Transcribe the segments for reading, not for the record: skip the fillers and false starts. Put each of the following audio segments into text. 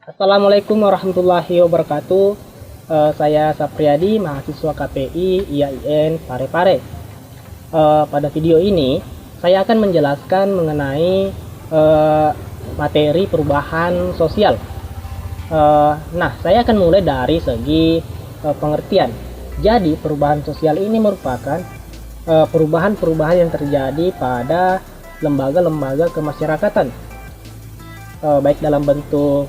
Assalamualaikum warahmatullahi wabarakatuh. Saya Sapriyadi, mahasiswa KPI IAIN Parepare. Pada video ini, saya akan menjelaskan mengenai materi perubahan sosial. Nah, saya akan mulai dari segi pengertian. Jadi, perubahan sosial ini merupakan perubahan-perubahan yang terjadi pada lembaga-lembaga kemasyarakatan, baik dalam bentuk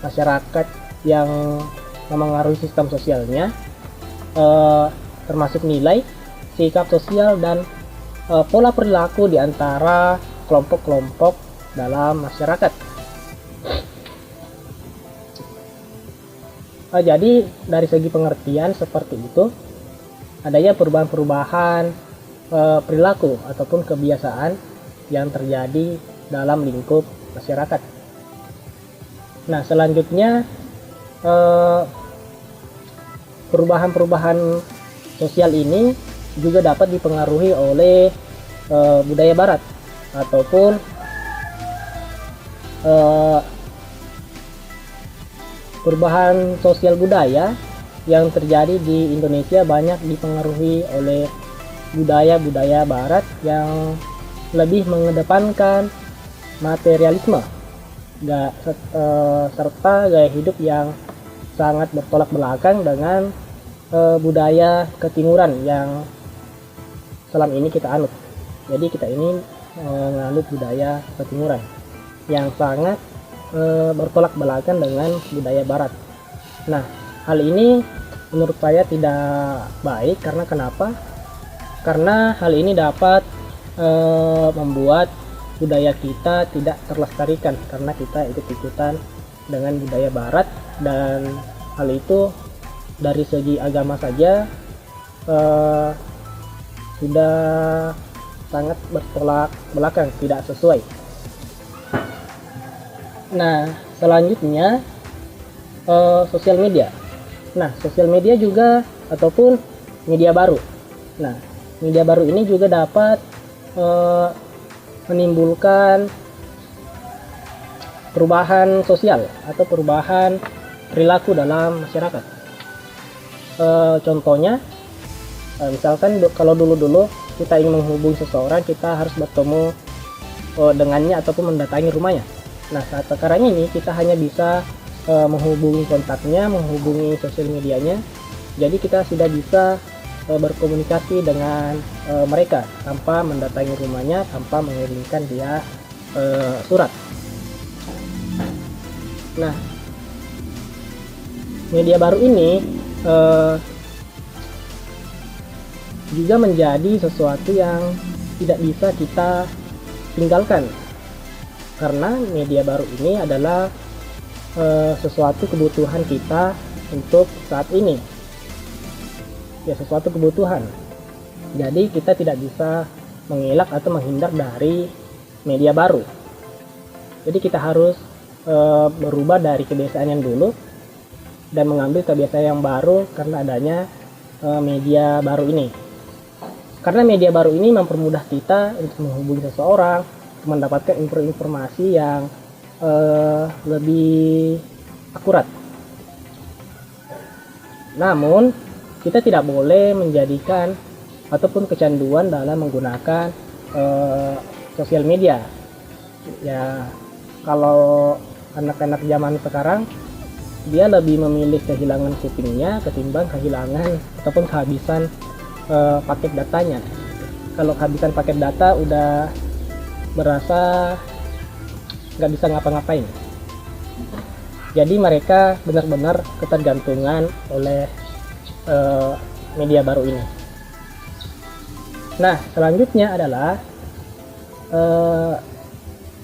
masyarakat yang memengaruhi sistem sosialnya, termasuk nilai, sikap sosial, dan pola perilaku di antara kelompok-kelompok dalam masyarakat. Jadi dari segi pengertian seperti itu, adanya perubahan-perubahan perilaku ataupun kebiasaan yang terjadi dalam lingkup masyarakat. Nah, selanjutnya perubahan-perubahan sosial ini juga dapat dipengaruhi oleh budaya barat ataupun perubahan sosial budaya yang terjadi di Indonesia banyak dipengaruhi oleh budaya-budaya barat yang lebih mengedepankan materialisme serta gaya hidup yang sangat bertolak belakang dengan budaya ketimuran yang selama ini kita anut. Jadi kita ini menganut budaya ketimuran yang sangat bertolak belakang dengan budaya barat. Nah, hal ini menurut saya tidak baik. Karena kenapa? Karena hal ini dapat membuat budaya kita tidak terlestarikan karena kita ikut-ikutan dengan budaya barat, dan hal itu dari segi agama saja sudah sangat bertolak belakang, tidak sesuai. Nah, selanjutnya sosial media. Nah, sosial media juga ataupun media baru. Nah, media baru ini juga dapat menimbulkan perubahan sosial atau perubahan perilaku dalam masyarakat. Contohnya, misalkan kalau dulu-dulu kita ingin menghubungi seseorang, kita harus bertemu dengannya ataupun mendatangi rumahnya. Nah, saat sekarang ini kita hanya bisa menghubungi kontaknya, menghubungi sosial medianya. Jadi kita sudah bisa berkomunikasi dengan mereka tanpa mendatangi rumahnya, tanpa mengirimkan dia surat. Nah, media baru ini juga menjadi sesuatu yang tidak bisa kita tinggalkan, karena media baru ini adalah sesuatu kebutuhan kita untuk saat ini. Ya, sesuatu kebutuhan. Jadi kita tidak bisa mengelak atau menghindar dari media baru. Jadi kita harus berubah dari kebiasaan yang dulu dan mengambil kebiasaan yang baru karena adanya media baru ini. Karena media baru ini mempermudah kita untuk menghubungi seseorang, mendapatkan informasi yang lebih akurat. Namun kita tidak boleh menjadikan ataupun kecanduan dalam menggunakan sosial media. Ya, kalau anak-anak zaman sekarang, dia lebih memilih kehilangan kupingnya ketimbang kehilangan ataupun kehabisan paket datanya. Kalau kehabisan paket data udah berasa nggak bisa ngapa-ngapain. Jadi mereka benar-benar ketergantungan oleh media baru ini. Nah, selanjutnya adalah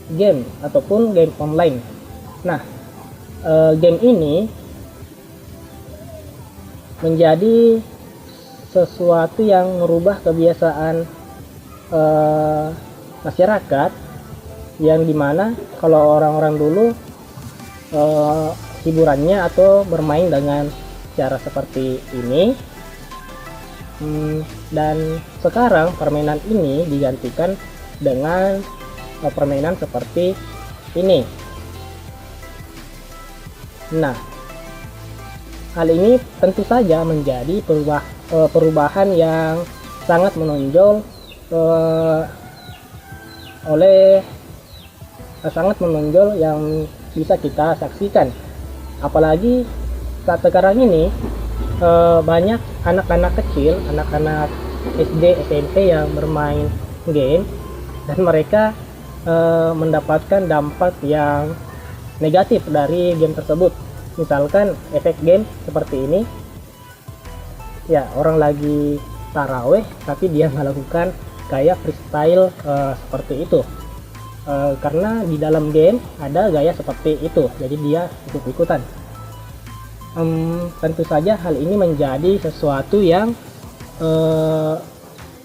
game ataupun game online. Nah, game ini menjadi sesuatu yang merubah kebiasaan masyarakat, yang dimana kalau orang-orang dulu hiburannya atau bermain dengan cara seperti ini, dan sekarang permainan ini digantikan dengan permainan seperti ini. Nah, hal ini tentu saja menjadi perubahan yang sangat menonjol yang bisa kita saksikan. Apalagi saat sekarang ini banyak anak-anak kecil, anak-anak SD, SMP yang bermain game dan mereka mendapatkan dampak yang negatif dari game tersebut. Misalkan efek game seperti ini, ya orang lagi taraweh tapi dia melakukan gaya freestyle seperti itu, karena di dalam game ada gaya seperti itu, jadi dia ikut-ikutan. Tentu saja hal ini menjadi sesuatu yang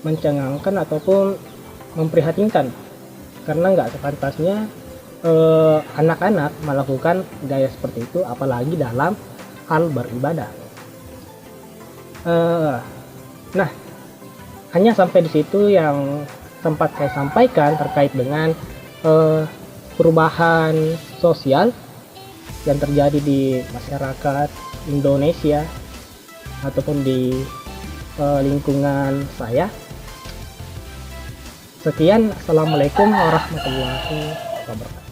mencengangkan ataupun memprihatinkan, karena nggak sepantasnya anak-anak melakukan gaya seperti itu, apalagi dalam hal beribadah. Nah, hanya sampai di situ yang sempat saya sampaikan terkait dengan perubahan sosial yang terjadi di masyarakat Indonesia ataupun di lingkungan saya. Sekian, assalamualaikum warahmatullahi wabarakatuh.